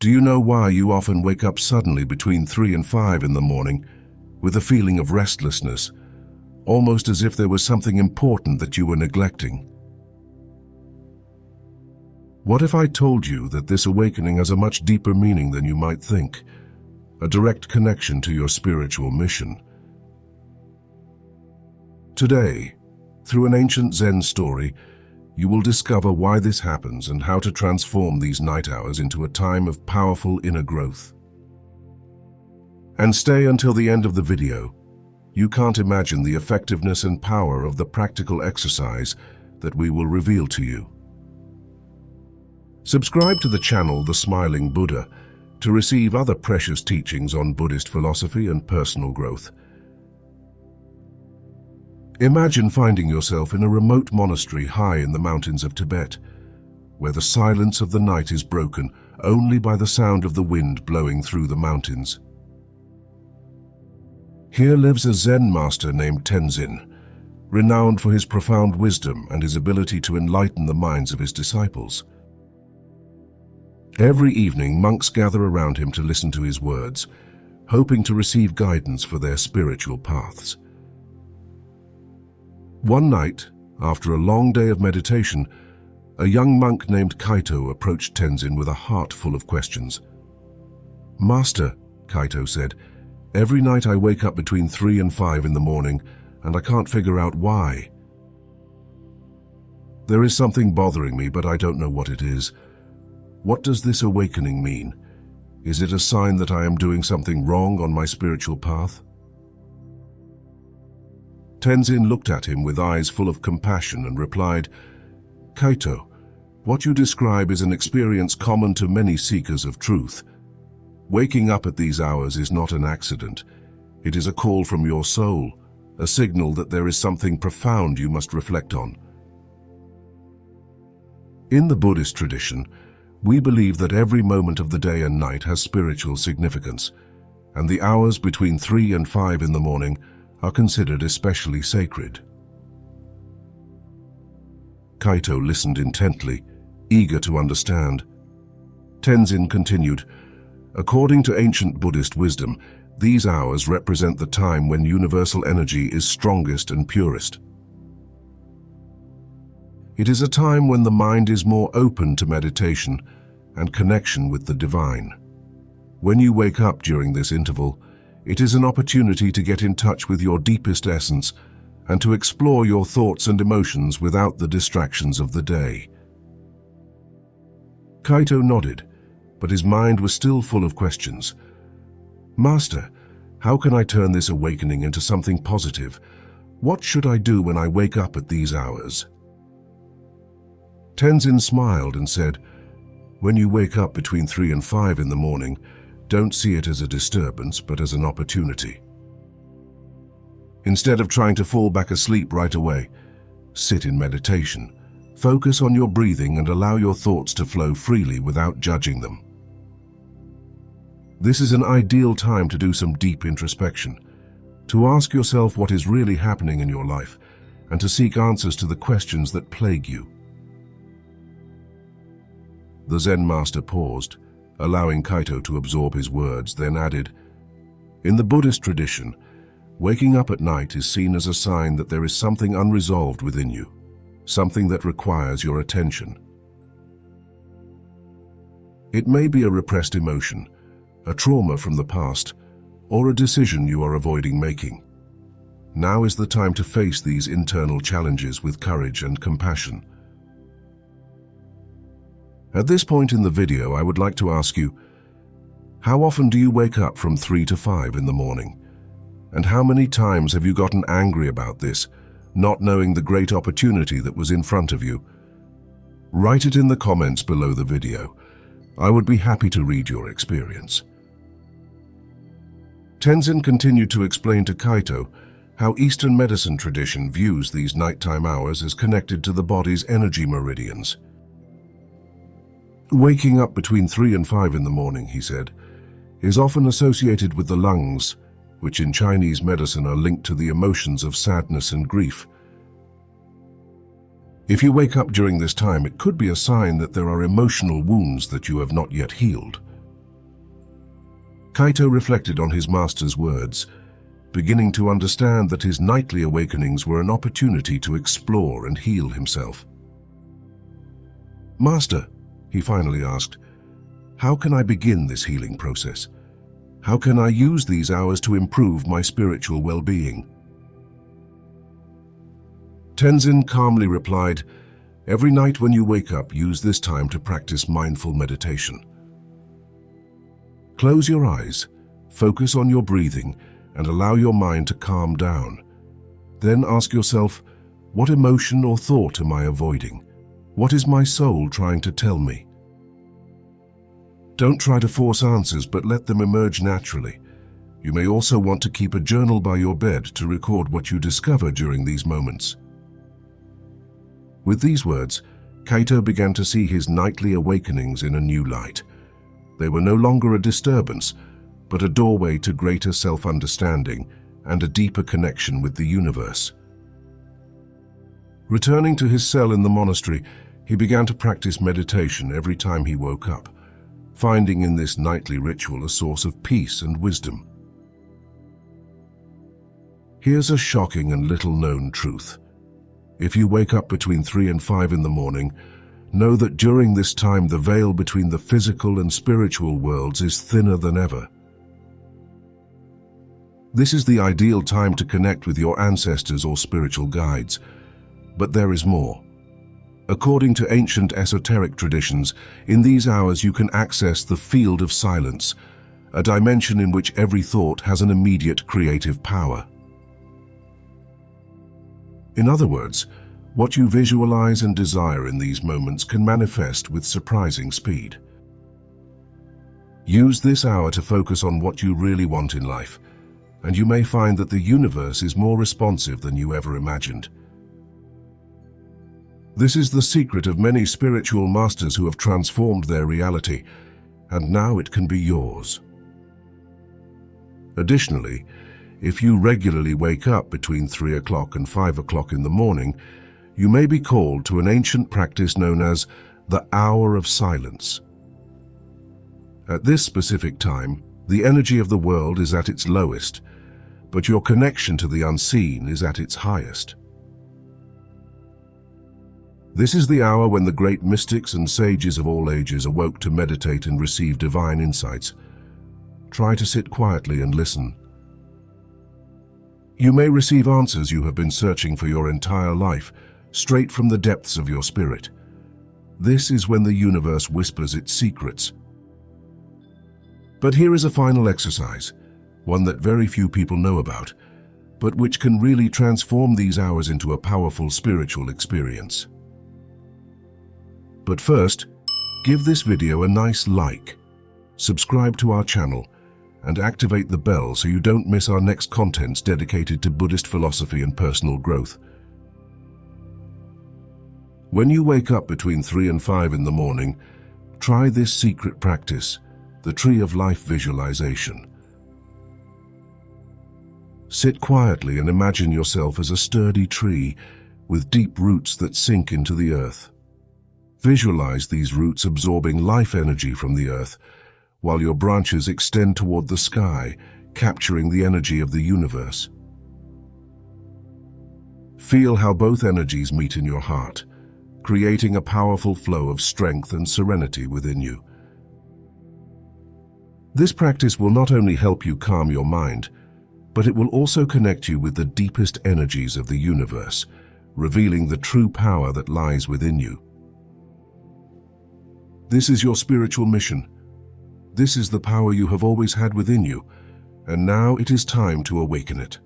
Do you know why you often wake up suddenly between 3 and 5 in the morning with a feeling of restlessness, almost as if there was something important that you were neglecting? What if I told you that this awakening has a much deeper meaning than you might think, a direct connection to your spiritual mission? Today, through an ancient Zen story, you will discover why this happens and how to transform these night hours into a time of powerful inner growth. And stay until the end of the video. You can't imagine the effectiveness and power of the practical exercise that we will reveal to you. Subscribe to the channel The Smiling Buddha to receive other precious teachings on Buddhist philosophy and personal growth. Imagine finding yourself in a remote monastery high in the mountains of Tibet, where the silence of the night is broken only by the sound of the wind blowing through the mountains. Here lives a Zen master named Tenzin, renowned for his profound wisdom and his ability to enlighten the minds of his disciples. Every evening, monks gather around him to listen to his words, hoping to receive guidance for their spiritual paths. One night, after a long day of meditation, a young monk named Kaito approached Tenzin with a heart full of questions. "Master," Kaito said, "every night I wake up between 3 and 5 in the morning, and I can't figure out why. There is something bothering me, but I don't know what it is. What does this awakening mean? Is it a sign that I am doing something wrong on my spiritual path?" Tenzin looked at him with eyes full of compassion and replied, "Kaito, what you describe is an experience common to many seekers of truth. Waking up at these hours is not an accident. It is a call from your soul, a signal that there is something profound you must reflect on." In the Buddhist tradition, we believe that every moment of the day and night has spiritual significance, and the hours between 3 and 5 in the morning are considered especially sacred. Kaito listened intently, eager to understand. Tenzin continued, "According to ancient Buddhist wisdom, these hours represent the time when universal energy is strongest and purest. It is a time when the mind is more open to meditation and connection with the divine. When you wake up during this interval, it is an opportunity to get in touch with your deepest essence and to explore your thoughts and emotions without the distractions of the day." Kaito nodded, but his mind was still full of questions. "Master, how can I turn this awakening into something positive? What should I do when I wake up at these hours?" Tenzin smiled and said, "When you wake up between 3 and 5 in the morning, don't see it as a disturbance, but as an opportunity. Instead of trying to fall back asleep right away, sit in meditation. Focus on your breathing and allow your thoughts to flow freely without judging them. This is an ideal time to do some deep introspection, to ask yourself what is really happening in your life, and to seek answers to the questions that plague you." The Zen master paused, allowing Kaito to absorb his words, then added, "In the Buddhist tradition, waking up at night is seen as a sign that there is something unresolved within you, something that requires your attention. It may be a repressed emotion, a trauma from the past, or a decision you are avoiding making. Now is the time to face these internal challenges with courage and compassion." At this point in the video, I would like to ask you, how often do you wake up from 3 to 5 in the morning? And how many times have you gotten angry about this, not knowing the great opportunity that was in front of you? Write it in the comments below the video. I would be happy to read your experience. Tenzin continued to explain to Kaito how Eastern medicine tradition views these nighttime hours as connected to the body's energy meridians. "Waking up between 3 and 5 in the morning," he said, "is often associated with the lungs, which in Chinese medicine are linked to the emotions of sadness and grief. If you wake up during this time, it could be a sign that there are emotional wounds that you have not yet healed. Kaito reflected on his master's words, beginning to understand that his nightly awakenings were an opportunity to explore and heal himself. "Master," he finally asked, "how can I begin this healing process? How can I use these hours to improve my spiritual well-being?" Tenzin calmly replied, "Every night when you wake up, use this time to practice mindful meditation. Close your eyes, focus on your breathing, and allow your mind to calm down. Then ask yourself, what emotion or thought am I avoiding? What is my soul trying to tell me?" Don't try to force answers, but let them emerge naturally. You may also want to keep a journal by your bed to record what you discover during these moments. With these words, Kaito began to see his nightly awakenings in a new light. They were no longer a disturbance, but a doorway to greater self-understanding and a deeper connection with the universe. Returning to his cell in the monastery, he began to practice meditation every time he woke up, finding in this nightly ritual a source of peace and wisdom. Here's a shocking and little-known truth. If you wake up between 3 and 5 in the morning, know that during this time the veil between the physical and spiritual worlds is thinner than ever. This is the ideal time to connect with your ancestors or spiritual guides. But there is more. According to ancient esoteric traditions, in these hours you can access the field of silence, a dimension in which every thought has an immediate creative power. In other words, what you visualize and desire in these moments can manifest with surprising speed. Use this hour to focus on what you really want in life, and you may find that the universe is more responsive than you ever imagined. This is the secret of many spiritual masters who have transformed their reality, and now it can be yours. Additionally, if you regularly wake up between 3 o'clock and 5 o'clock in the morning, you may be called to an ancient practice known as the hour of silence. At this specific time, the energy of the world is at its lowest, but your connection to the unseen is at its highest. This is the hour when the great mystics and sages of all ages awoke to meditate and receive divine insights. Try to sit quietly and listen. You may receive answers you have been searching for your entire life, straight from the depths of your spirit. This is when the universe whispers its secrets. But here is a final exercise, one that very few people know about, but which can really transform these hours into a powerful spiritual experience. But first, give this video a nice like, subscribe to our channel, and activate the bell so you don't miss our next contents dedicated to Buddhist philosophy and personal growth. When you wake up between 3 and 5 in the morning, try this secret practice, the Tree of Life visualization. Sit quietly and imagine yourself as a sturdy tree with deep roots that sink into the earth. Visualize these roots absorbing life energy from the earth, while your branches extend toward the sky, capturing the energy of the universe. Feel how both energies meet in your heart, creating a powerful flow of strength and serenity within you. This practice will not only help you calm your mind, but it will also connect you with the deepest energies of the universe, revealing the true power that lies within you. This is your spiritual mission. This is the power you have always had within you, and now it is time to awaken it.